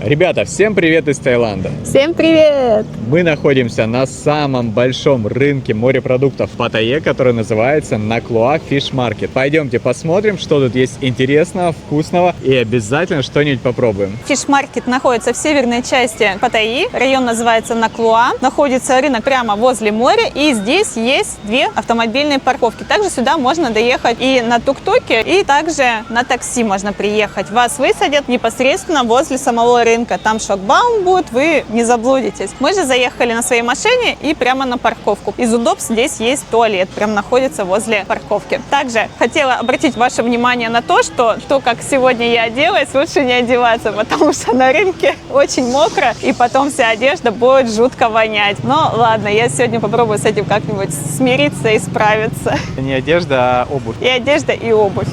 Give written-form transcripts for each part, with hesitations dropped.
Ребята, всем привет из Таиланда! Всем привет! Мы находимся на самом большом рынке морепродуктов в Паттайе, который называется Наклоа Fish Market. Пойдемте посмотрим, что тут есть интересного, вкусного, и обязательно что-нибудь попробуем. Фиш-маркет находится в северной части Паттайи. Район называется Наклоа. Находится рынок прямо возле моря, и здесь есть две автомобильные парковки. Также сюда можно доехать и на тук-туке, и также на такси можно приехать. Вас высадят непосредственно возле самого рынка. Там шлагбаум будет, вы не заблудитесь. Мы же заехали на своей машине и прямо на парковку. Из удобств здесь есть туалет, прям находится возле парковки. Также хотела обратить ваше внимание на то, что как сегодня я оделась, лучше не одеваться, потому что на рынке очень мокро, и потом вся одежда будет жутко вонять. Но ладно, я сегодня попробую с этим как-нибудь смириться и справиться. Не одежда, а обувь. И одежда, и обувь.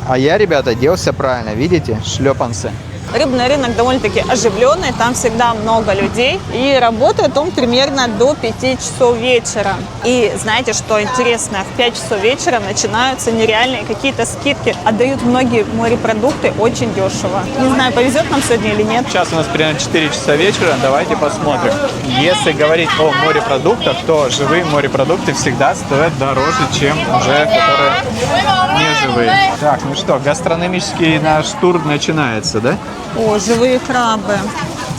А я, ребята, оделся правильно, видите? Шлепанцы. Рыбный рынок довольно-таки оживленный, там всегда много людей, и работает он примерно до 5 часов вечера. И знаете, что интересно? В 5 часов вечера начинаются нереальные какие-то скидки. Отдают многие морепродукты очень дешево. Не знаю, повезет нам сегодня или нет. Сейчас у нас примерно 4 часа вечера, давайте посмотрим. Если говорить о морепродуктах, то живые морепродукты всегда стоят дороже, чем уже которые не живые. Так, ну что, гастрономический наш тур начинается, да? О, живые крабы.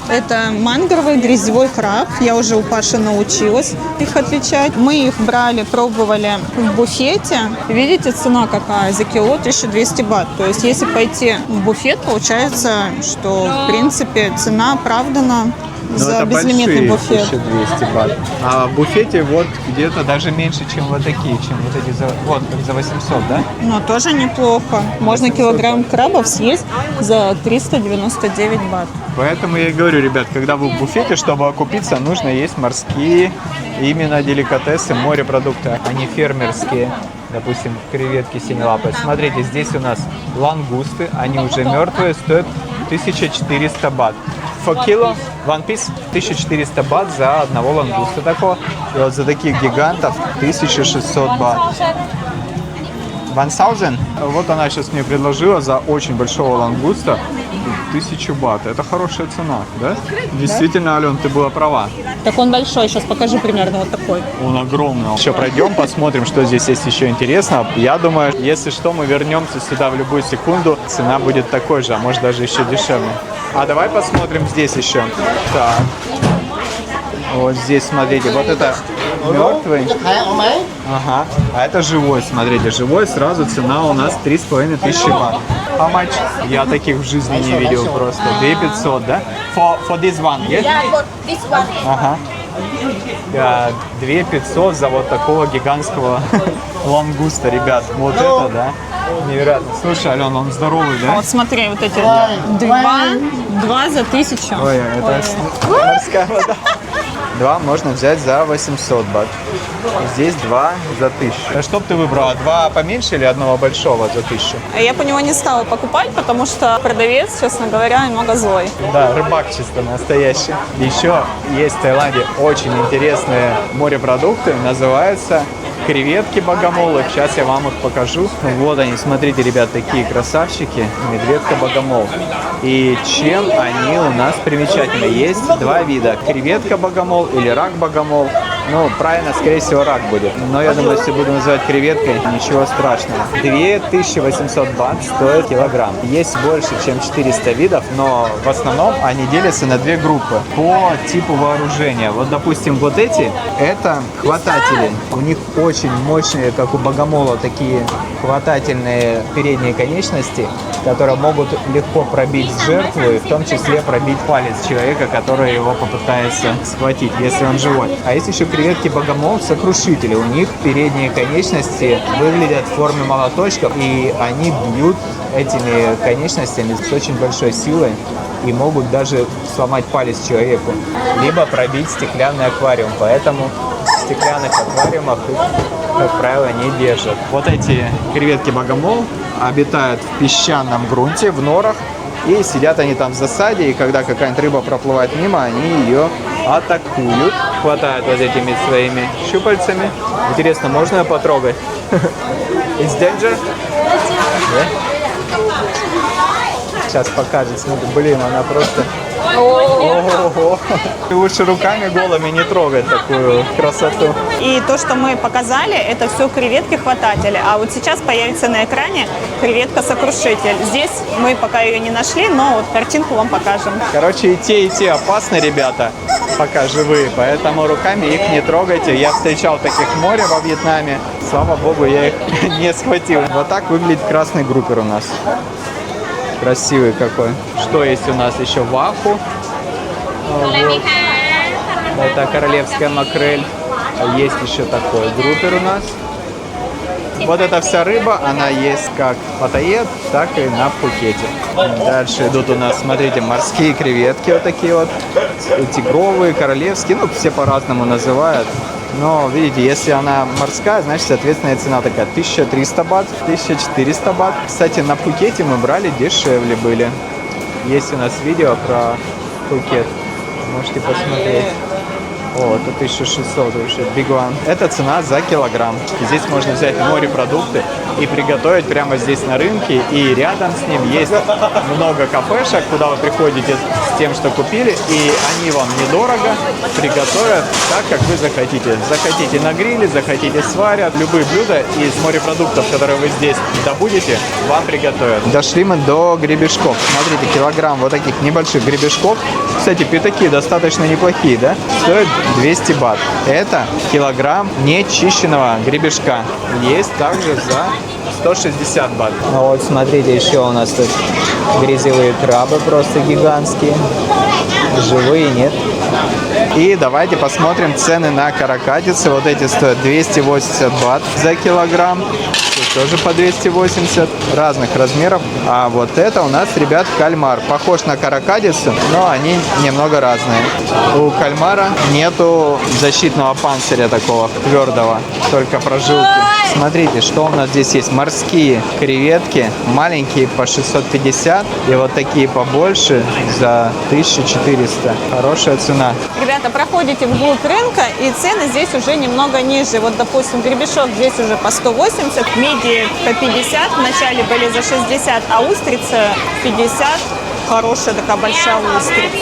Это мангровый грязевой краб. Я уже у Паши научилась их отличать. Мы их брали, пробовали в буфете. Видите, цена какая? За кило 1200 бат. То есть, если пойти в буфет, получается, что, в принципе, цена оправдана. За безлимитный буфет. 1200 бат. А в буфете вот где-то даже меньше, чем вот такие, чем вот эти вот как за 800, да? Но тоже неплохо. Можно килограмм крабов съесть за 399 бат. Поэтому я и говорю, ребят, когда вы в буфете, чтобы окупиться, нужно есть морские именно деликатесы, морепродукты, а не фермерские. Допустим, креветки синелапые. Смотрите, здесь у нас лангусты, они уже мертвые, стоят 1400 бат. For kilo, one piece, 1400 бат за одного лангуста такого. И вот за таких гигантов 1600 бат. 1000. Вот она сейчас мне предложила за очень большого лангуста 1000 бат. Это хорошая цена, да? Действительно, Ален, ты была права. Так он большой, сейчас покажу примерно вот такой. Он огромный. Еще пройдем, посмотрим, что здесь есть еще интересного. Я думаю, если что, мы вернемся сюда в любую секунду. Цена будет такой же, а может даже еще дешевле. А давай посмотрим здесь еще. Так. Вот здесь, смотрите, вот это мертвый. Ага. А это живой, смотрите, живой. Сразу цена у нас 3500 бат. How much? Я таких в жизни не видел просто. 2500, да? For this one, yes? Yeah, for this one. Ага. 2500 за вот такого гигантского лангуста, ребят. Вот это, да? Невероятно. Слушай, Ален, он здоровый, да? Вот смотри, вот эти два за 1000. Ой, это морская вода. Два можно взять за 800 бат. Здесь два за 1000. А что бы ты выбрала? Два поменьше или одного большого за 1000? Я по него не стала покупать, потому что продавец, честно говоря, немного злой. Да, рыбак чисто настоящий. Еще есть в Таиланде очень интересные морепродукты. Называются креветки богомолы. Сейчас я вам их покажу. Вот они, смотрите, ребят, такие красавчики. Медведка богомол. И чем они у нас примечательны? Есть два вида. Креветка богомол или рак богомол. Ну, правильно, скорее всего, рак будет. Но я думаю, если буду называть креветкой, ничего страшного. 2800 бат стоит килограмм. Есть больше, чем 400 видов, но в основном они делятся на две группы по типу вооружения. Вот, допустим, вот эти, это хвататели. У них очень мощные, как у богомола, такие хватательные передние конечности, которые могут легко пробить жертву и в том числе пробить палец человека, который его попытается схватить, если он живой. А есть еще креветки богомол сокрушители. У них передние конечности выглядят в форме молоточков, и они бьют этими конечностями с очень большой силой и могут даже сломать палец человеку, либо пробить стеклянный аквариум. Поэтому в стеклянных аквариумах их, как правило, не держат. Вот эти креветки богомол обитают в песчаном грунте, в норах, и сидят они там в засаде, и когда какая-нибудь рыба проплывает мимо, они ее атакуют, хватают вот этими своими щупальцами. Интересно, можно ее потрогать? It's danger? Yeah? Сейчас покажет, смотри, блин, она просто Ого. Лучше руками голыми не трогать такую красоту. И то, что мы показали, это все креветки-хвататели. А вот сейчас появится на экране креветка-сокрушитель. Здесь мы пока ее не нашли, но вот картинку вам покажем. Короче, и те опасны, ребята, пока живые, поэтому руками их не трогайте. Я встречал таких в море во Вьетнаме. Слава богу, я их не схватил. Вот так выглядит красный группер у нас. Красивый какой. Что есть у нас еще? Ваху. Вот. Это королевская макрель. Есть еще такой группер у нас. Вот эта вся рыба, она есть как в Паттайе, так и на Пхукете. Дальше идут у нас, смотрите, морские креветки вот такие вот. Тигровые, королевские, ну все по-разному называют. Но, видите, если она морская, значит, соответственная цена такая 1300 бат, 1400 бат. Кстати, на Пхукете мы брали, дешевле были. Есть у нас видео про Пхукет, можете посмотреть. О, это 1600 уже, Big One. Это цена за килограмм. Здесь можно взять морепродукты и приготовить прямо здесь на рынке. И рядом с ним есть много кафешек, куда вы приходите с тем, что купили. И они вам недорого приготовят так, как вы захотите. Захотите на гриле, захотите сварят. Любые блюда из морепродуктов, которые вы здесь добудете, вам приготовят. Дошли мы до гребешков. Смотрите, килограмм вот таких небольших гребешков. Кстати, пятаки достаточно неплохие, да? Стоят 200 бат. Это килограмм нечищенного гребешка. Есть также за 160 бат. Ну вот, смотрите, еще у нас тут грязевые крабы просто гигантские. Живые, нет? И давайте посмотрим цены на каракатицы. Вот эти стоят 280 бат за килограмм. Тут тоже по 280 разных размеров. А вот это у нас, ребят, кальмар. Похож на каракатицу, но они немного разные. У кальмара нету защитного панциря такого твердого, только прожилки. Смотрите, что у нас здесь есть. Морские креветки, маленькие по 650 и вот такие побольше за 1400. Хорошая цена. Ребята, проходите вглубь рынка, и цены здесь уже немного ниже. Вот, допустим, гребешок здесь уже по 180, мидии по 50, вначале были за 60, а устрица 50. Хорошая такая большая устрица.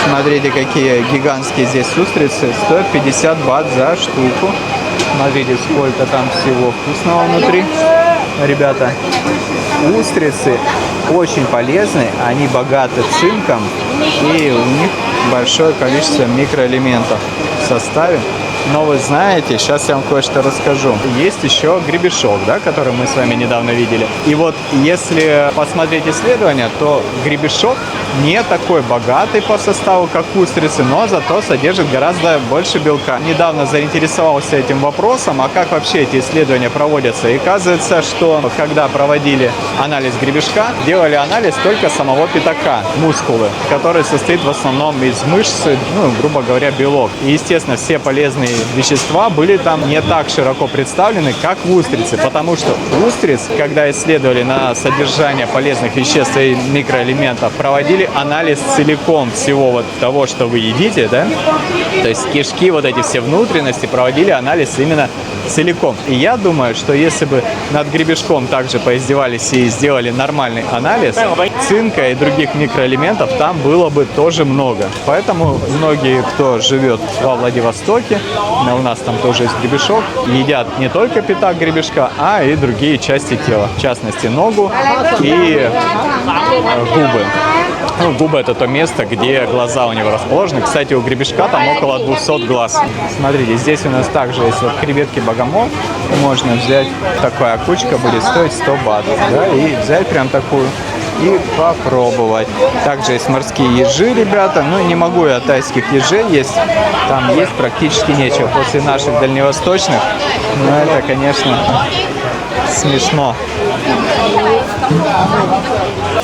Смотрите, какие гигантские здесь устрицы. Стоят 50 бат за штуку. Смотрите, сколько там всего вкусного внутри. Ребята, устрицы очень полезны. Они богаты цинком. И у них большое количество микроэлементов в составе. Но вы знаете, сейчас я вам кое-что расскажу. Есть еще гребешок, да, который мы с вами недавно видели. И вот если посмотреть исследования, то гребешок не такой богатый по составу, как устрицы, но зато содержит гораздо больше белка. Недавно заинтересовался этим вопросом, а как вообще эти исследования проводятся. И оказывается, что когда проводили анализ гребешка, делали анализ только самого пятака, мускулы, который состоит в основном из мышцы, ну, грубо говоря, белок. И, естественно, все полезные вещества были там не так широко представлены, как в устрице, потому что устриц, когда исследовали на содержание полезных веществ и микроэлементов, проводили анализ целиком всего вот того, что вы едите, да, то есть кишки, вот эти все внутренности, проводили анализ именно целиком. И я думаю, что если бы над гребешком также поиздевались и сделали нормальный анализ, цинка и других микроэлементов там было бы тоже много. Поэтому многие, кто живет во Владивостоке, у нас там тоже есть гребешок, едят не только пятак гребешка, а и другие части тела, в частности ногу и губы. Ну, губы — это то место, где глаза у него расположены. Кстати, у гребешка там около 200 глаз. Смотрите, здесь у нас также есть вот креветки богомол. Можно взять, такая кучка будет стоить 100 бат, да, и взять прям такую и попробовать. Также есть морские ежи, ребята. Ну, не могу я тайских ежей есть. Там есть практически нечего. После наших дальневосточных, ну, это, конечно, смешно.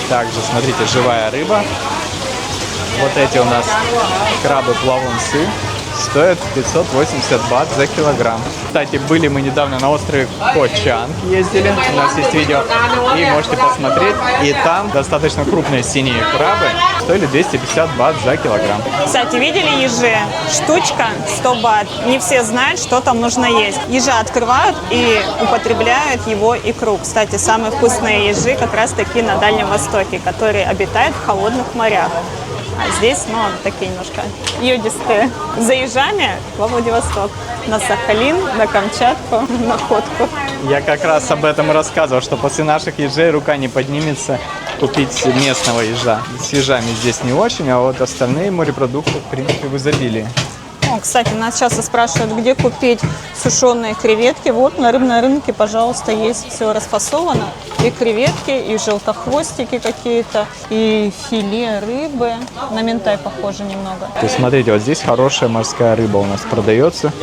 Также, смотрите, живая рыба. Вот эти у нас крабы-плавунцы. Стоят 580 бат за килограмм. Кстати, были мы недавно на острове Ко Чанг, ездили, у нас есть видео, и можете посмотреть. И там достаточно крупные синие крабы стоили 250 бат за килограмм. Кстати, видели ежи? Штучка 100 бат. Не все знают, что там нужно есть. Ежа открывают и употребляют его икру. Кстати, самые вкусные ежи как раз таки на Дальнем Востоке, которые обитают в холодных морях. А здесь, ну, такие немножко йодистые. Заезжали во Владивосток, на Сахалин, на Камчатку, на Ходку. Я как раз об этом и рассказывал, что после наших ежей рука не поднимется купить местного ежа. С ежами здесь не очень, а вот остальные морепродукты, в принципе, в изобилии. О, кстати, нас часто спрашивают, где купить сушеные креветки. Вот на рыбном рынке, пожалуйста, есть все расфасовано. И креветки, и желтохвостики какие-то, и филе рыбы. На минтай похоже немного. То есть, смотрите, вот здесь хорошая морская рыба у нас продается.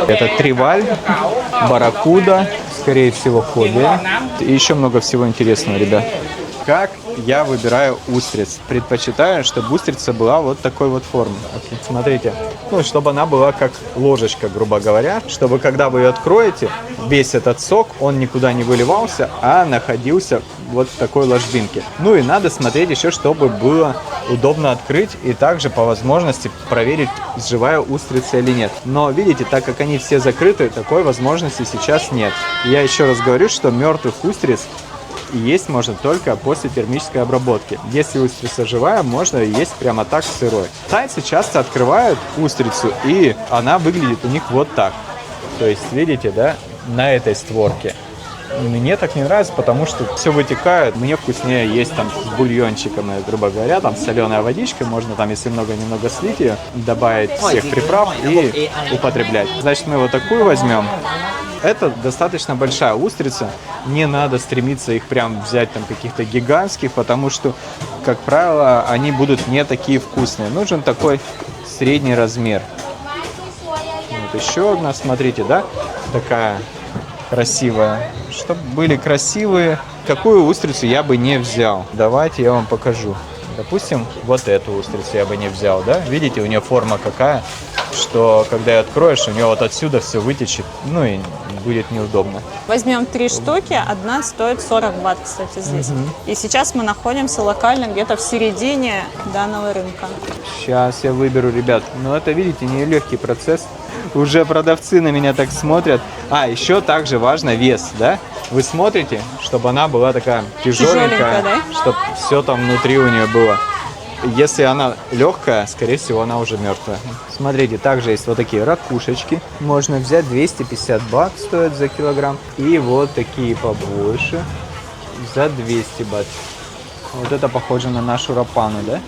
Это триваль, барракуда, скорее всего, хобия. И еще много всего интересного, ребят. Как я выбираю устриц? Предпочитаю, чтобы устрица была вот такой вот формы. Смотрите, ну, чтобы она была как ложечка, грубо говоря, чтобы когда вы ее откроете, весь этот сок, он никуда не выливался, а находился вот в такой ложбинке. Ну и надо смотреть еще, чтобы было удобно открыть и также по возможности проверить, живая устрица или нет. Но видите, так как они все закрыты, такой возможности сейчас нет. Я еще раз говорю, что мертвых устриц есть можно только после термической обработки. Если устрица живая, можно есть прямо так сырой. Тайцы часто открывают устрицу, и она выглядит у них вот так. То есть, видите, да, на этой створке. Мне так не нравится, потому что все вытекает. Мне вкуснее есть там с бульончиком, грубо говоря, там соленая водичка. Можно там, если немного слить ее, добавить всех приправ и употреблять. Значит, мы вот такую возьмем. Это достаточно большая устрица. Не надо стремиться их прям взять там каких-то гигантских, потому что, как правило, они будут не такие вкусные. Нужен такой средний размер. Вот еще одна, смотрите, да, такая красивая. Чтобы были красивые, какую устрицу я бы не взял? Давайте я вам покажу. Допустим, вот эту устрицу я бы не взял, да? Видите, у нее форма какая, что когда ее откроешь, у нее вот отсюда все вытечет, ну и будет неудобно. Возьмем 3 штуки, одна стоит 40 бат, кстати, здесь. И сейчас мы находимся локально где-то в середине данного рынка. Сейчас я выберу, ребят. Но это, видите, не легкий процесс. Уже продавцы на меня так смотрят. А, еще также важно вес, да? Вы смотрите, чтобы она была такая тяжеленькая, да? чтобы все там внутри у нее было. Если она легкая, скорее всего, она уже мертвая. Смотрите, также есть вот такие ракушечки. Можно взять 250 бат, стоят за килограмм. И вот такие побольше за 200 бат. Вот это похоже на нашу рапану, да?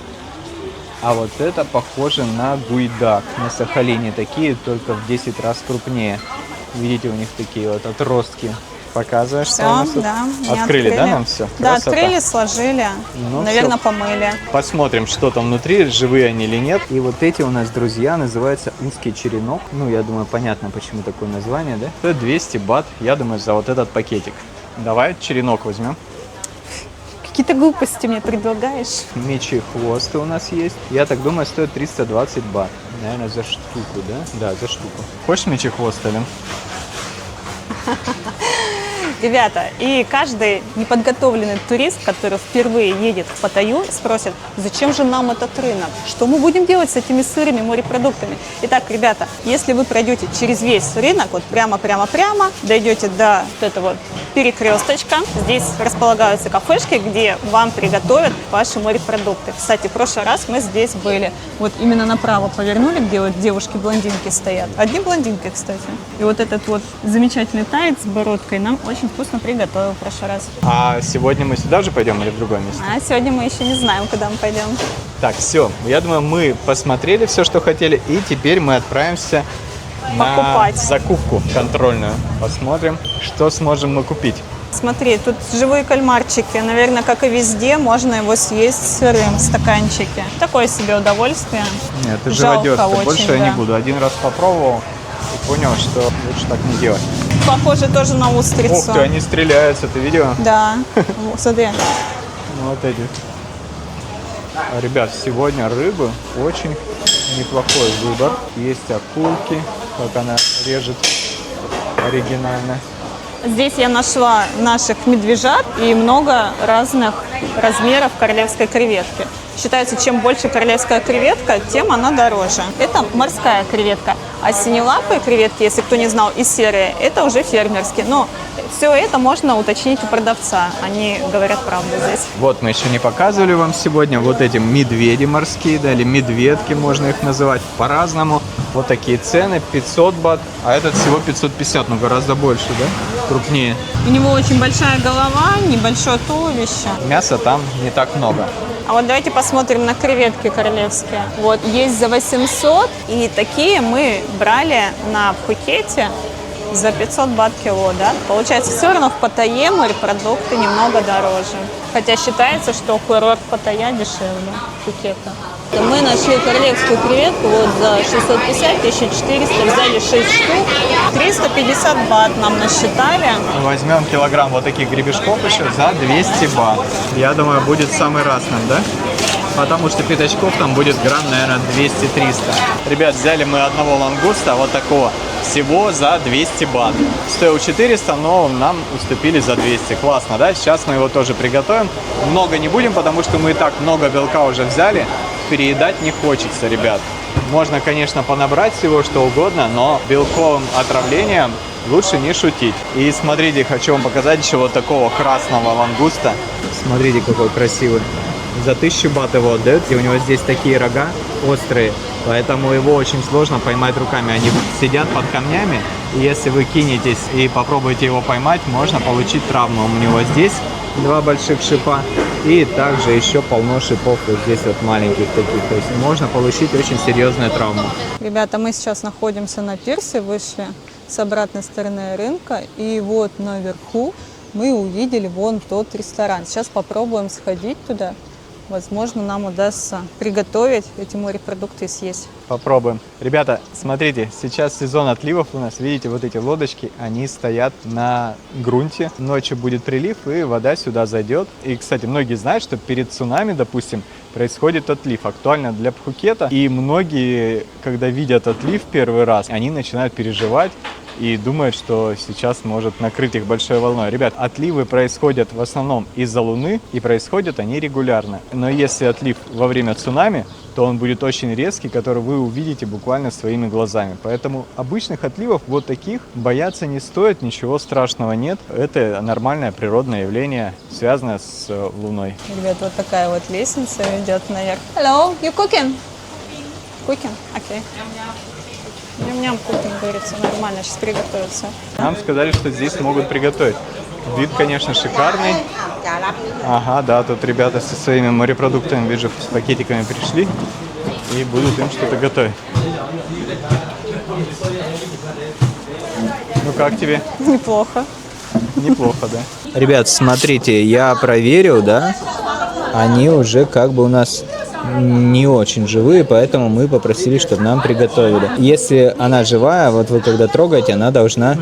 А вот это похоже на гуйдак. На Сахалине такие, только в 10 раз крупнее. Видите, у них такие вот отростки. Показываешь, Все, что у нас тут? да, Открыли, да, нам все? Да, Красота. открыли, сложили, Ну, наверное, всё. помыли. Посмотрим, что там внутри, живые они или нет. И вот эти у нас, друзья, называются узкий черенок. Ну, я думаю, понятно, почему такое название, да? Стоит 200 бат, я думаю, за вот этот пакетик. Давай черенок возьмем. Какие-то глупости мне предлагаешь? Мечи хвосты у нас есть. Я так думаю, стоит 320 бат. Наверное, за штуку, да? Да, за штуку. Хочешь мечи хвост, Алин? Ребята, и каждый неподготовленный турист, который впервые едет в Паттайю, спросит, зачем же нам этот рынок? Что мы будем делать с этими сырыми морепродуктами? Итак, ребята, если вы пройдете через весь рынок, вот прямо, дойдете до вот этого перекресточка, здесь располагаются кафешки, где вам приготовят ваши морепродукты. Кстати, в прошлый раз мы здесь были. Вот именно направо повернули, где вот девушки-блондинки стоят. Одни блондинки, кстати. И вот этот вот замечательный таец с бородкой нам очень вкусно приготовил в прошлый раз. А сегодня мы сюда же пойдем или в другое место? А сегодня мы еще не знаем, куда мы пойдем. Так, все. Я думаю, мы посмотрели все, что хотели, и теперь мы отправимся Покупать. на закупку контрольную. Посмотрим, что сможем мы купить. Смотри, тут живые кальмарчики. Наверное, как и везде, можно его съесть сырым в стаканчике. Такое себе удовольствие. Нет, это Жалко живодерство. очень, Больше я да. не буду. Один раз попробовал и понял, что лучше так не делать. Похоже тоже на устрицу. Ух ты, они стреляются, ты видела? Да, смотри. Вот эти. Ребят, сегодня рыбы очень неплохой выбор. Есть акулки, как она режет оригинально. Здесь я нашла наших медвежат и много разных размеров королевской креветки. Считается, чем больше королевская креветка, тем она дороже. Это морская креветка. А синелапые креветки, если кто не знал, и серые, это уже фермерские. Но все это можно уточнить у продавца. Они говорят правду здесь. Вот мы еще не показывали вам сегодня вот эти медведи морские, да, или медведки, можно их называть по-разному. Вот такие цены, 500 бат, а этот всего 550, но гораздо больше, да, крупнее. У него очень большая голова, небольшое туловище. Мяса там не так много. А вот давайте посмотрим на креветки королевские. Вот есть за 800, и такие мы брали на Пхукете за 500 бат кило, да? Получается, все равно в Паттайе морепродукты немного дороже. Хотя считается, что курорт Паттайя дешевле Пхукета. Мы нашли королевскую креветку вот за 650, 1400, взяли 6 штук, 350 бат нам насчитали. Возьмем килограмм вот таких гребешков еще за 200 бат. Я думаю, будет самый раз нам, да? Потому что пятачков там будет грамм, наверное, 200-300. Ребят, взяли мы одного лангуста, вот такого, всего за 200 бат. Стоил 400, но нам уступили за 200. Классно, да? Сейчас мы его тоже приготовим. Много не будем, потому что мы и так много белка уже взяли. Переедать не хочется, ребят. Можно, конечно, понабрать всего что угодно, но белковым отравлением лучше не шутить. И смотрите, хочу вам показать еще вот такого красного лангуста. Смотрите, какой красивый. За 1000 бат его отдают, и у него здесь такие рога острые, поэтому его очень сложно поймать руками. Они сидят под камнями, и если вы кинетесь и попробуете его поймать, можно получить травму. У него здесь 2 больших шипа, и также еще полно шипов вот здесь вот маленьких таких. То есть можно получить очень серьезную травму. Ребята, мы сейчас находимся на пирсе, вышли с обратной стороны рынка, и вот наверху мы увидели вон тот ресторан. Сейчас попробуем сходить туда. Возможно, нам удастся приготовить эти морепродукты и съесть. Попробуем. Ребята, смотрите, сейчас сезон отливов у нас. Видите, вот эти лодочки, они стоят на грунте. Ночью будет прилив, и вода сюда зайдет. И, кстати, многие знают, что перед цунами, допустим, происходит отлив. Актуально для Пхукета. И многие, когда видят отлив первый раз, они начинают переживать и думают, что сейчас может накрыть их большой волной. Ребят, отливы происходят в основном из-за Луны, и происходят они регулярно. Но если отлив во время цунами, то он будет очень резкий, который вы увидите буквально своими глазами. Поэтому обычных отливов вот таких бояться не стоит, ничего страшного нет. Это нормальное природное явление, связанное с Луной. Ребят, вот такая вот лестница ведет наверх. Hello, you cooking? Cooking? Okay. Ням-ням, кухня, говорится, нормально, сейчас приготовится. Нам сказали, что здесь могут приготовить. Вид, конечно, шикарный. Ага, да, тут ребята со своими морепродуктами, вижу, с пакетиками пришли и будут им что-то готовить. Ну как тебе? Неплохо. Неплохо, да. Ребят, смотрите, я проверил, да, они уже как бы у нас не очень живые, поэтому мы попросили, чтобы нам приготовили. Если она живая, вот вы когда трогаете, она должна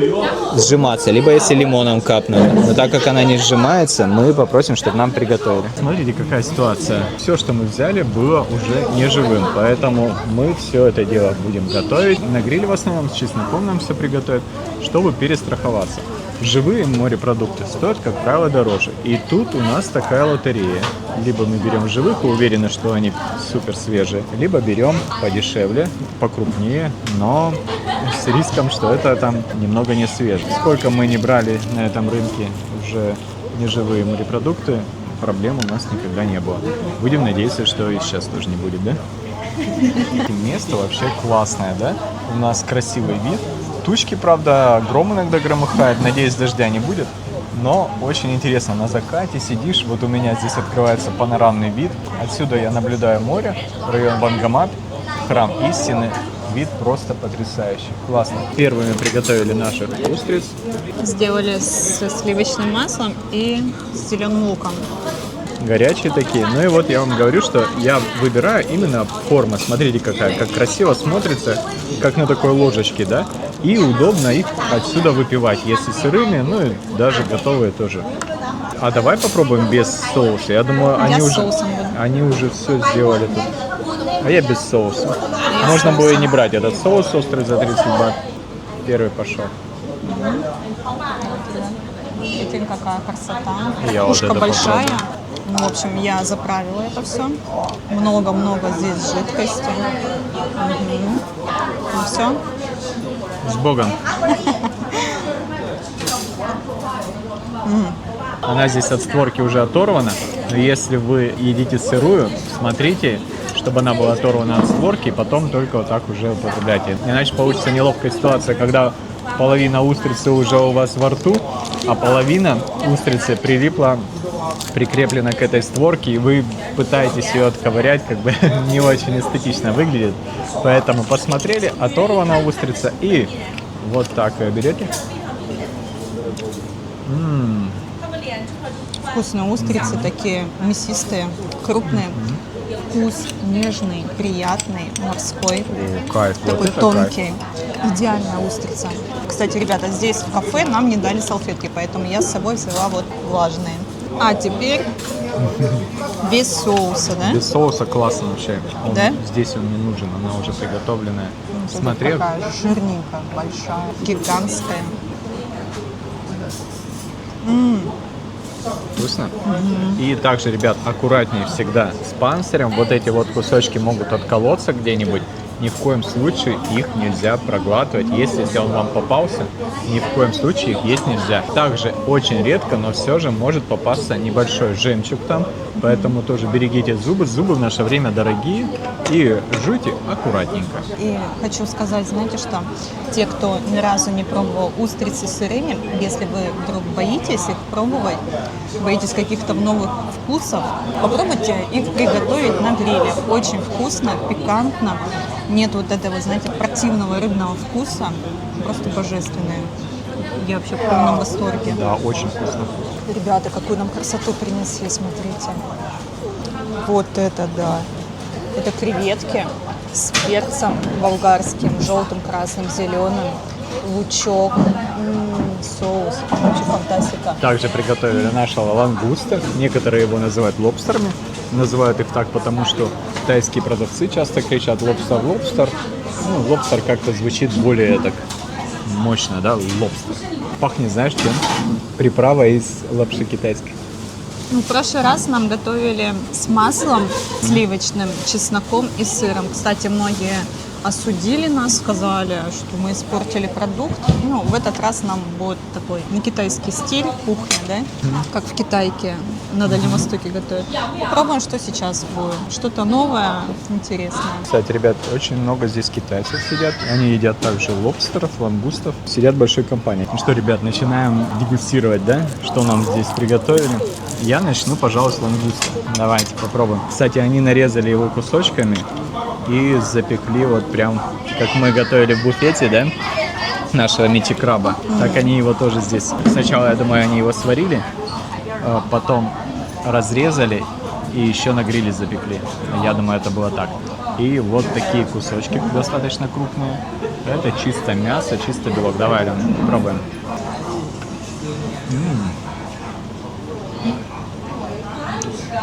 сжиматься, либо если лимоном капнули. Но так как она не сжимается, мы попросим, чтобы нам приготовили. Смотрите, какая ситуация. Все, что мы взяли, было уже не живым, поэтому мы все это дело будем готовить. На гриле в основном с чесноком нам все приготовят, чтобы перестраховаться. Живые морепродукты стоят, как правило, дороже. И тут у нас такая лотерея. Либо мы берем живых и уверены, что они супер свежие, либо берем подешевле, покрупнее, но с риском, что это там немного не свежее. Сколько мы не брали на этом рынке уже неживые морепродукты, проблем у нас никогда не было. Будем надеяться, что и сейчас тоже не будет, да? Место вообще классное, да? У нас красивый вид. Тучки, правда, гром иногда громыхает, надеюсь, дождя не будет, но очень интересно, на закате сидишь, вот у меня здесь открывается панорамный вид, отсюда я наблюдаю море, район Бангамап, храм истины, вид просто потрясающий, классно. Первыми приготовили наших устриц. Сделали с сливочным маслом и с зеленым луком. Горячие такие. Ну и вот я вам говорю, что я выбираю именно форму. Смотрите, какая, как красиво смотрится, как на такой ложечке, да? И удобно их отсюда выпивать, если сырыми, ну и даже готовые тоже. А давай попробуем без соуса. Я думаю, они уже все сделали тут. А я без соуса. Можно было и не брать этот соус острый за 30 бат. Первый пошел. Видите, какая красота. Я Ушко вот это большая. попробую. Ну, в общем, я заправила это все. Много-много здесь жидкости. Ну все. С Богом. Она здесь от створки уже оторвана, но если вы едите сырую, смотрите, чтобы она была оторвана от створки, и потом только вот так уже употребляйте. Иначе получится неловкая ситуация, когда половина устрицы уже у вас во рту, а половина устрицы прикреплена к этой створке, и вы пытаетесь ее отковырять, как бы не очень эстетично выглядит. Поэтому посмотрели, оторвана устрица, и вот так ее берете. Вкусные устрицы, такие мясистые, крупные. Вкус нежный, приятный, морской. О, кайф. Такой вот тонкий. Идеальная устрица. Кстати, ребята, здесь в кафе нам не дали салфетки, поэтому я с собой взяла вот влажные. А теперь без соуса, да? Без соуса классно вообще. Да? Здесь он не нужен, она уже приготовленная. Смотри. Такая жирненькая, большая, гигантская. Вкусно. И также, ребят, аккуратнее всегда с панцирем. Вот эти вот кусочки могут отколоться где-нибудь. Ни в коем случае их нельзя проглатывать. Если он вам попался, ни в коем случае их есть нельзя. Также очень редко, но все же может попасться небольшой жемчуг там. Поэтому тоже берегите зубы. Зубы в наше время дорогие. И жуйте аккуратненько. И хочу сказать, знаете что? Те, кто ни разу не пробовал устрицы сырыми, если вы вдруг боитесь их пробовать, боитесь каких-то новых вкусов, попробуйте их приготовить на гриле. Очень вкусно, пикантно. Нет вот этого, знаете, противного рыбного вкуса. Просто божественное. Я вообще в полном восторге. Да, очень вкусно. Ребята, какую нам красоту принесли, смотрите. Вот это да. Это креветки с перцем болгарским, желтым, красным, зеленым, лучок, соус. Вообще фантастика. Также приготовили нашего лангуста. Некоторые его называют лобстерами. Называют их так, потому что китайские продавцы часто кричат лобстер, лобстер. Ну, лобстер как-то звучит более так мощно, да, лобстер. Пахнет, знаешь, чем? Приправа из лапши китайской. Ну, в прошлый раз нам готовили с маслом сливочным, чесноком и сыром. Кстати, многие осудили нас, сказали, что мы испортили продукт. Ну, в этот раз нам будет такой не китайский стиль кухни, да? Как в Китайке на Дальнем Востоке готовят. Попробуем, что сейчас будет. Что-то новое, интересное. Кстати, ребят, очень много здесь китайцев сидят. Они едят также лобстеров, лангустов. Сидят в большой компании. Ну что, ребят, начинаем дегустировать, да? Что нам здесь приготовили. Я начну, пожалуй, с лангуста. Давайте попробуем. Кстати, они нарезали его кусочками и запекли вот прям, как мы готовили в буфете, да? Нашего мити-краба. Так они его тоже здесь. Сначала, я думаю, они его сварили, потом разрезали и еще на гриле запекли. Я думаю, это было так. И вот такие кусочки достаточно крупные. Это чисто мясо, чисто белок. Давай, Алена, пробуем.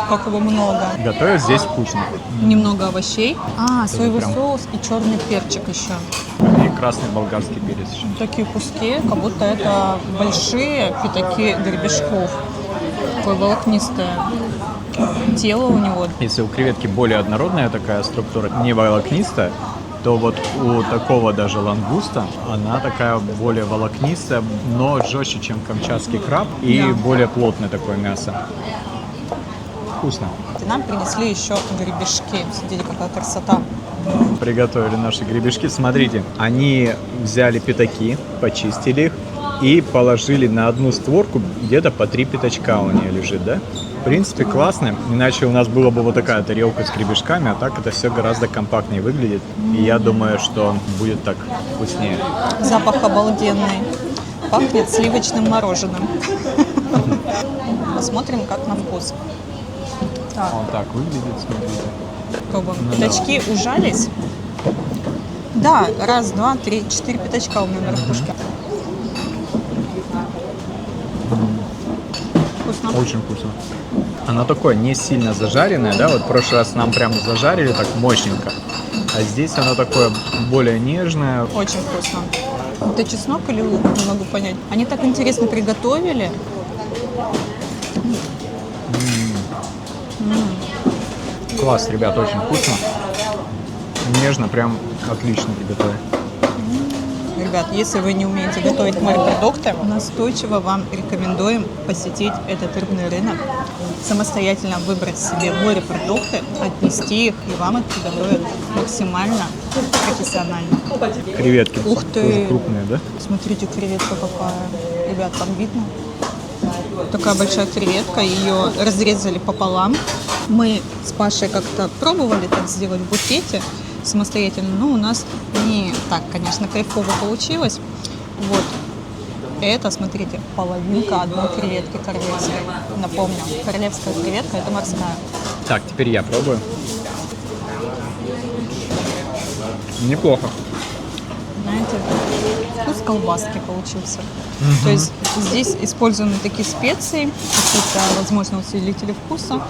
Как его много. Готовят здесь вкусно. Немного овощей. Соевый прям- соус и черный перчик еще. И красный болгарский перец еще. Такие куски, как будто это большие пятаки гребешков. Такое волокнистое тело у него. Если у креветки более однородная такая структура, не волокнистая, то вот у такого даже лангуста она такая более волокнистая, но жестче, чем камчатский краб, и Да. более плотное такое мясо. Вкусно. И нам принесли еще гребешки. Смотрите, какая красота. Приготовили наши гребешки. Смотрите, они взяли пятаки, почистили их и положили на одну створку, где-то по 3 пятачка у нее лежит, да? В принципе, классно, иначе у нас была бы вот такая тарелка с гребешками, а так это все гораздо компактнее выглядит. И я думаю, что будет так вкуснее. Запах обалденный. Пахнет сливочным мороженым. Посмотрим, как на вкус. Так, Он так выглядит, смотрите. пробуем. Ну, Пятачки ужались. Да, раз, два, три, 4 пятачка у меня на верхушке. Вкусно. Очень вкусно. Она такое не сильно зажаренное, да? Вот в прошлый раз нам прям зажарили так мощненько. А здесь оно такое более нежное. Очень вкусно. Это чеснок или лук? Не могу понять. Они так интересно приготовили. Класс, ребят, очень вкусно. Нежно, прям отлично приготовили. Ребят, если вы не умеете готовить морепродукты, настойчиво вам рекомендуем посетить этот рыбный рынок, самостоятельно выбрать себе морепродукты, отнести их, и вам их приготовят максимально профессионально. Креветки. Ух ты! Тоже крупные, да? Смотрите, креветка какая. Ребят, там видно? Такая большая креветка, ее разрезали пополам. Мы с Пашей как-то пробовали так сделать в буфете самостоятельно, но у нас не так, конечно, кайфово получилось. Вот. Это, смотрите, половинка одной креветки королевской. Напомню, королевская креветка – это морская. Так, теперь я пробую. Неплохо. Знаете, вкус колбаски получился. То есть здесь использованы такие специи, какие-то, возможно, усилители вкуса.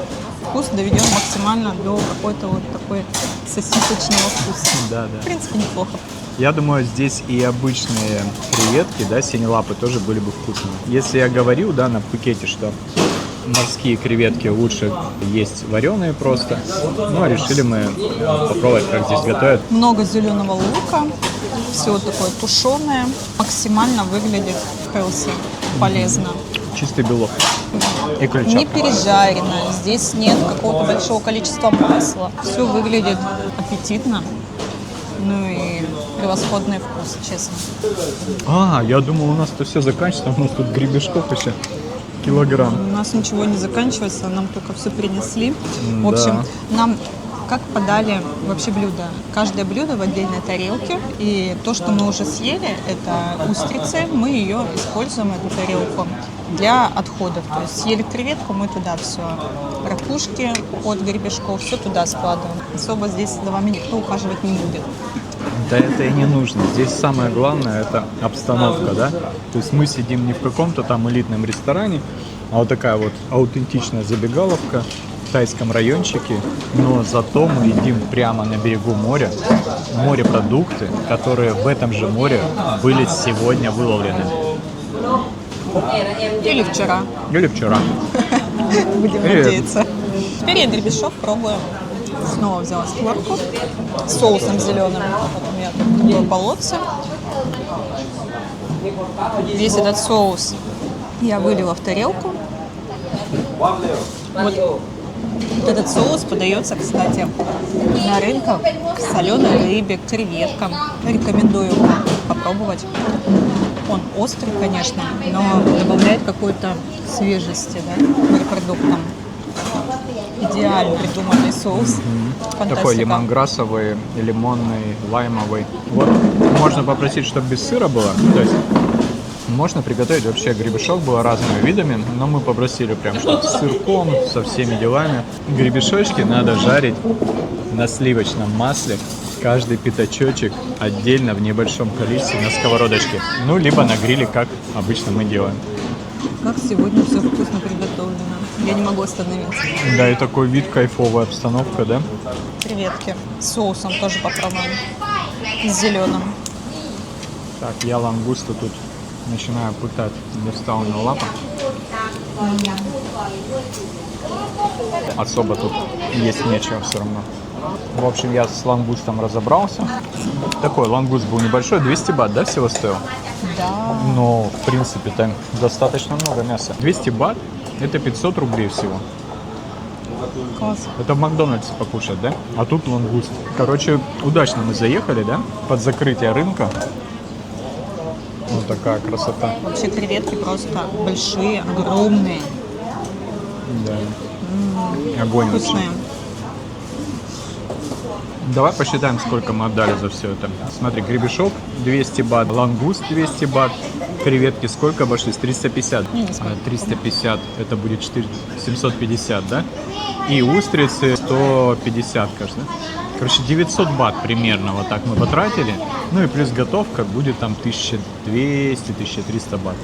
Вкус доведен максимально до какой-то вот такой сосисочного вкуса. Да, да. В принципе, неплохо. Я думаю, здесь и обычные креветки, да, синелапы тоже были бы вкусными. Если я говорил, да, на Пхукете, что морские креветки лучше есть вареные просто, ну, а решили мы попробовать, как здесь готовят. Много зеленого лука, все такое тушеное, максимально выглядит healthy, полезно. Чистый белок и клетчатка. Не пережарено, здесь нет какого-то большого количества масла. Все выглядит аппетитно, ну и превосходный вкус, честно. Я думал, у нас-то все заканчивается, а у нас тут гребешков еще килограмм. У нас ничего не заканчивается, нам только все принесли. В общем, нам как подали вообще блюдо. Каждое блюдо в отдельной тарелке. И то, что мы уже съели, это устрицы. Мы ее используем, эту тарелку, для отходов. То есть съели креветку, мы туда все, ракушки от гребешков, все туда складываем. Особо здесь за вами никто ухаживать не будет. Да это и не нужно. Здесь самое главное – это обстановка, да? То есть мы сидим не в каком-то там элитном ресторане, а вот такая вот аутентичная забегаловка в тайском райончике, но зато мы едим прямо на берегу моря морепродукты, которые в этом же море были сегодня выловлены. Или вчера. Или вчера. Будем надеяться. Теперь я гребешок пробую. Снова взяла створку с соусом зеленым. Вот у меня тут такое болотце. Весь этот соус я вылила в тарелку. Вот этот соус подается, кстати, на рынках к соленой рыбе, к креветкам. Рекомендую попробовать. Он острый, конечно, но добавляет какой-то свежести, да, морепродуктам. Идеально придуманный соус. Фантастика. Такой лимонграссовый, лимонный, лаймовый. Вот можно попросить, чтобы без сыра было. То есть можно приготовить вообще гребешок, было разными видами, но мы попросили прям, чтобы с сырком, со всеми делами. Гребешочки надо жарить на сливочном масле. Каждый пятачочек отдельно в небольшом количестве на сковородочке. Ну, либо на гриле, как обычно мы делаем. Как сегодня все вкусно приготовлено. Я не могу остановиться. Да, и такой вид, кайфовая обстановка, да? Креветки. С соусом тоже попробуем. С зеленым. Так, я лангусту тут начинаю пытать. Достал на лапу. Особо тут есть нечего все равно. В общем, я с лангустом разобрался. Такой лангуст был небольшой, 200 бат, да, всего стоил? Да. Но, в принципе, там достаточно много мяса. 200 бат – это 500 рублей всего. Класс. Это в Макдональдсе покушать, да? А тут лангуст. Короче, удачно мы заехали, да? Под закрытие рынка. Вот такая красота. Вообще креветки просто большие, огромные. Да. Огонь Вкусные. вообще. Давай посчитаем, сколько мы отдали за все это. Смотри, гребешок 200 бат, лангуст 200 бат, креветки сколько обошлись? 350. 350, это будет 750, да? И устрицы 150, кажется. Короче, 900 бат примерно вот так мы потратили. Ну и плюс готовка будет там 1200-1300 бат.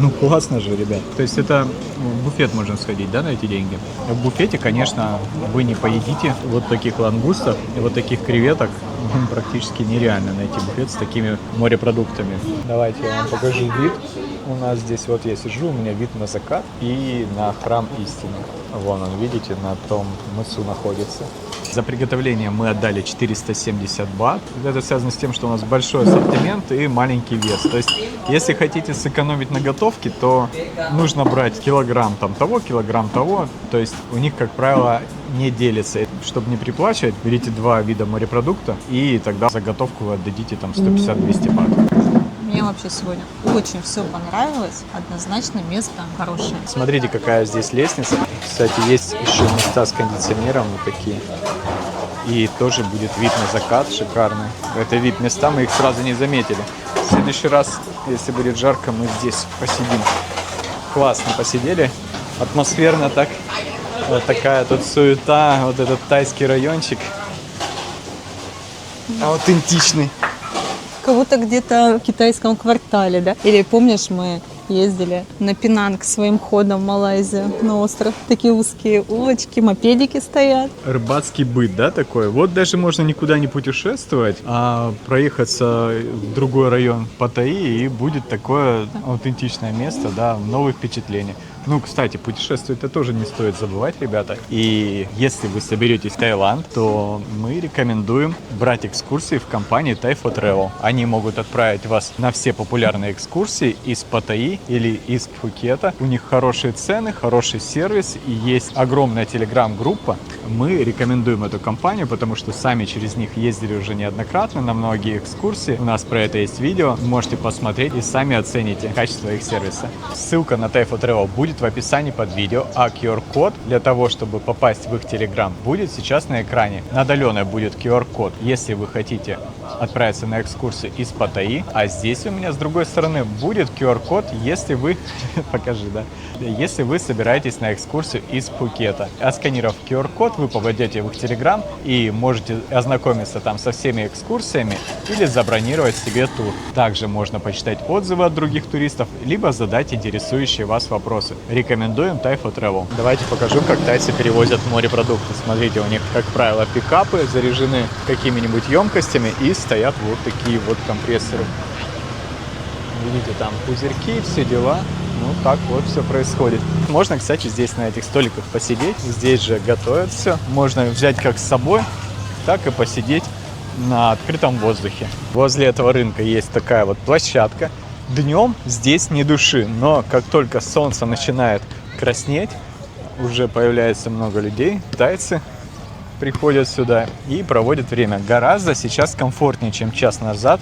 Ну классно же, ребят. То есть это в буфет можно сходить, да, на эти деньги? В буфете, конечно, вы не поедите вот таких лангустов и вот таких креветок Практически нереально найти буфет с такими морепродуктами. Давайте я вам покажу вид. У нас здесь вот я сижу, у меня вид на закат и на храм истины. Вон он, видите, на том мысу находится. За приготовление мы отдали 470 бат. Это связано с тем, что у нас большой ассортимент и маленький вес. То есть, если хотите сэкономить на готовке, то нужно брать килограмм там того, килограмм того. То есть, у них, как правило, не делится. Чтобы не приплачивать, берите 2 вида морепродукта, и тогда за готовку вы отдадите там 150-200 бат. Мне вообще сегодня очень все понравилось. Однозначно место хорошее. Смотрите, какая здесь лестница. Кстати, есть еще места с кондиционером вот такие. И тоже будет вид на закат шикарный. Это вид места, мы их сразу не заметили. В следующий раз, если будет жарко, мы здесь посидим. Классно посидели. Атмосферно так. Вот такая тут суета. Вот этот тайский райончик. Аутентичный. Как будто где-то в китайском квартале, да? Или помнишь, мы ездили на Пенанг своим ходом в Малайзию, на остров. Такие узкие улочки, мопедики стоят. Рыбацкий быт, да, такой? Вот даже можно никуда не путешествовать, а проехаться в другой район Паттайи, и будет такое аутентичное место, да, новые впечатления. Ну, кстати, путешествовать-то тоже не стоит забывать, ребята. И если вы соберетесь в Таиланд, то мы рекомендуем брать экскурсии в компании Thaifo Travel. Они могут отправить вас на все популярные экскурсии из Паттайи или из Пхукета. У них хорошие цены, хороший сервис и есть огромная телеграм-группа. Мы рекомендуем эту компанию, потому что сами через них ездили уже неоднократно на многие экскурсии. У нас про это есть видео, можете посмотреть и сами оцените качество их сервиса. Ссылка на Thaifo Travel будет в описании под видео, а QR-код для того, чтобы попасть в их телеграм, будет сейчас на экране. Над Аленой будет QR-код, если вы хотите отправиться на экскурсию из Паттайи, а здесь у меня с другой стороны будет QR-код, если вы, покажи, да, если вы собираетесь на экскурсию из Пхукета. Отсканировав QR-код, вы попадете в их телеграм и можете ознакомиться там со всеми экскурсиями или забронировать себе тур. Также можно почитать отзывы от других туристов, либо задать интересующие вас вопросы. Рекомендуем Thaifo Travel. Давайте покажу, как тайцы перевозят морепродукты. Смотрите, у них, как правило, пикапы заряжены какими-нибудь емкостями и стоят вот такие вот компрессоры. Видите, там пузырьки, все дела. Ну, так вот все происходит. Можно, кстати, здесь на этих столиках посидеть. Здесь же готовят все. Можно взять как с собой, так и посидеть на открытом воздухе. Возле этого рынка есть такая вот площадка. Днем здесь ни души, но как только солнце начинает краснеть, уже появляется много людей. Тайцы приходят сюда и проводят время. Гораздо сейчас комфортнее, чем час назад.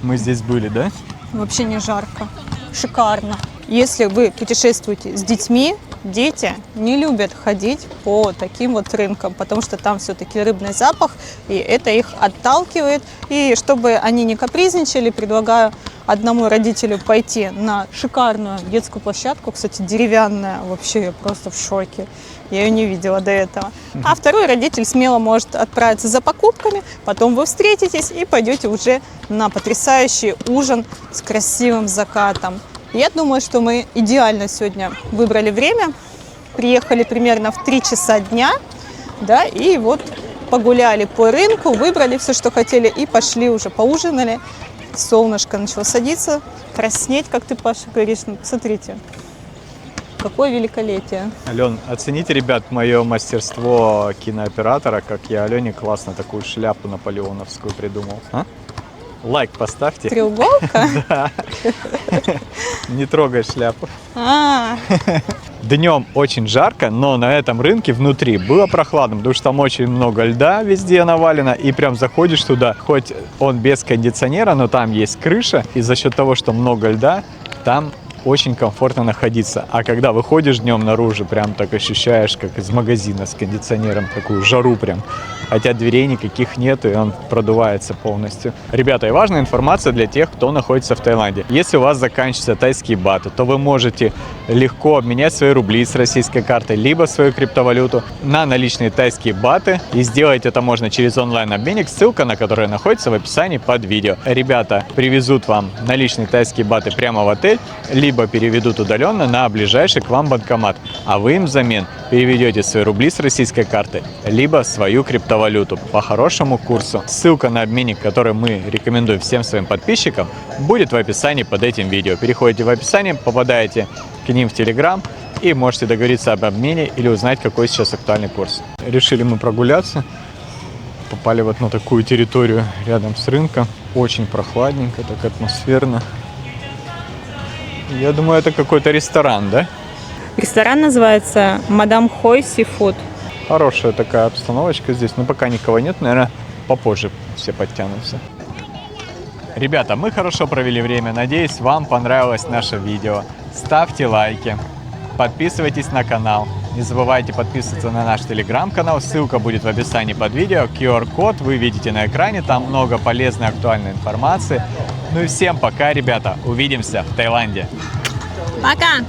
Мы здесь были, да? Вообще не жарко. Шикарно. Если вы путешествуете с детьми, дети не любят ходить по таким вот рынкам, потому что там все-таки рыбный запах, и это их отталкивает. И чтобы они не капризничали, предлагаю одному родителю пойти на шикарную детскую площадку, кстати, деревянная, вообще я просто в шоке, я ее не видела до этого. А второй родитель смело может отправиться за покупками, потом вы встретитесь и пойдете уже на потрясающий ужин с красивым закатом. Я думаю, что мы идеально сегодня выбрали время, приехали примерно в 3 часа дня, да, и вот погуляли по рынку, выбрали все, что хотели, и пошли уже поужинали. Солнышко начало садиться, краснеть, как ты, Паша, говоришь. Ну, смотрите, какое великолепие. Ален, оцените, ребят, мое мастерство кинооператора, как я Алене классно такую шляпу наполеоновскую придумал. А? Лайк поставьте. Треуголка? Да. Не трогай шляпу. А. Днем очень жарко, но на этом рынке внутри было прохладно, потому что там очень много льда везде навалено, и прям заходишь туда, хоть он без кондиционера, но там есть крыша, и за счет того, что много льда, там очень комфортно находиться. А когда выходишь днем наружу, прям так ощущаешь, как из магазина с кондиционером, такую жару прям. Хотя дверей никаких нету, и он продувается полностью. Ребята, и важная информация для тех, кто находится в Таиланде. Если у вас заканчиваются тайские баты, то вы можете легко обменять свои рубли с российской картой, либо свою криптовалюту на наличные тайские баты. И сделать это можно через онлайн-обменник, ссылка на который находится в описании под видео. Ребята привезут вам наличные тайские баты прямо в отель, либо либо переведут удаленно на ближайший к вам банкомат, а вы им взамен переведете свои рубли с российской карты, либо свою криптовалюту по хорошему курсу. Ссылка на обменник, который мы рекомендуем всем своим подписчикам, будет в описании под этим видео. Переходите в описание, попадаете к ним в Telegram и можете договориться об обмене или узнать, какой сейчас актуальный курс. Решили мы прогуляться. Попали вот на такую территорию рядом с рынком. Очень прохладненько, так атмосферно. Я думаю, это какой-то ресторан, да? Ресторан называется «Мадам Хой Сифуд». Хорошая такая обстановочка здесь, но пока никого нет, наверное, попозже все подтянутся. Ребята, мы хорошо провели время, надеюсь, вам понравилось наше видео. Ставьте лайки, подписывайтесь на канал, не забывайте подписываться на наш телеграм-канал, ссылка будет в описании под видео, QR-код вы видите на экране, там много полезной актуальной информации. Ну и всем пока, ребята, увидимся в Таиланде. Пока!